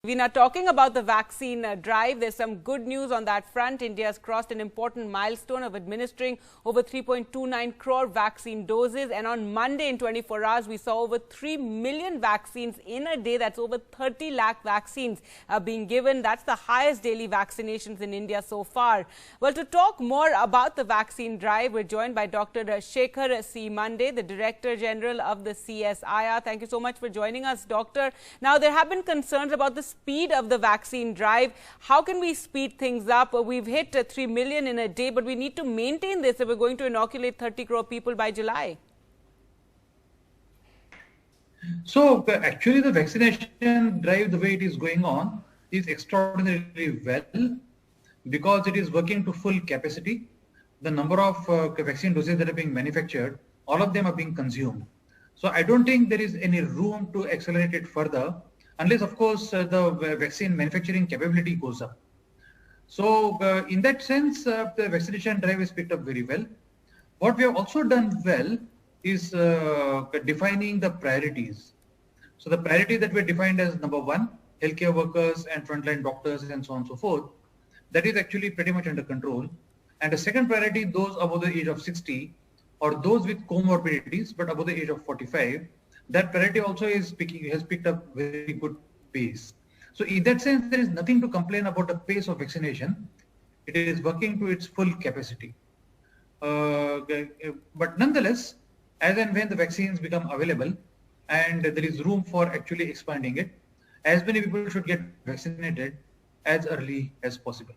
We are talking about the vaccine drive. There's some good news on that front. India has crossed an important milestone of administering over 3.29 crore vaccine doses. And on Monday in 24 hours, we saw over 3 million vaccines in a day. That's over 30 lakh vaccines being given. That's the highest daily vaccinations in India so far. Well, to talk more about the vaccine drive, we're joined by Dr. Shekhar C. Monday, the Director General of the CSIR. Thank you so much for joining us, Doctor. Now, there have been concerns about the speed of the vaccine drive. How can we speed things up? We've hit 3 million in a day, but we need to maintain this if we're going to inoculate 30 crore people by July. So actually the vaccination drive, the way it is going on, is extraordinarily well because it is working to full capacity. The number of vaccine doses that are being manufactured, all of them are being consumed. So I don't think there is any room to accelerate it further, unless of course the vaccine manufacturing capability goes up. So in that sense, the vaccination drive is picked up very well. What we have also done well is defining the priorities. So the priority that we defined as number one, healthcare workers and frontline doctors and so on and so forth, that is actually pretty much under control. And the second priority, those above the age of 60 or those with comorbidities but above the age of 45, that priority also has picked up very good pace. So in that sense, there is nothing to complain about the pace of vaccination. It is working to its full capacity. But nonetheless, as and when the vaccines become available and there is room for actually expanding it, as many people should get vaccinated as early as possible.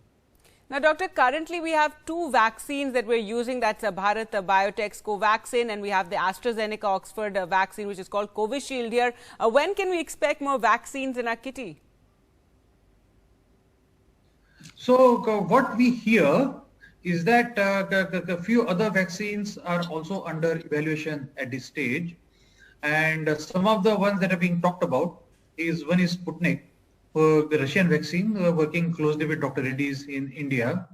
Now, Doctor, currently we have two vaccines that we're using. That's Bharat Biotech's Covaxin, and we have the AstraZeneca Oxford vaccine, which is called Covishield here. When can we expect more vaccines in our kitty? So what we hear is that a few other vaccines are also under evaluation at this stage. And some of the ones that are being talked about is one is Sputnik, the Russian vaccine, working closely with Dr. Reddy's in India,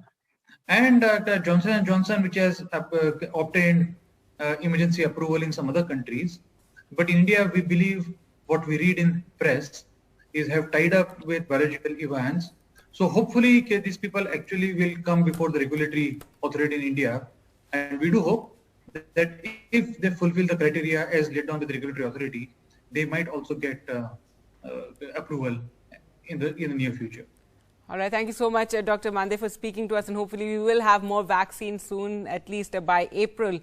and Johnson & Johnson, which has obtained emergency approval in some other countries. But in India, we believe what we read in press is have tied up with biological events. So hopefully these people actually will come before the regulatory authority in India. And we do hope that if they fulfill the criteria as laid down with the regulatory authority, they might also get approval in the near future. All right. Thank you so much, Dr. Monday, for speaking to us. And hopefully we will have more vaccines soon, at least by April.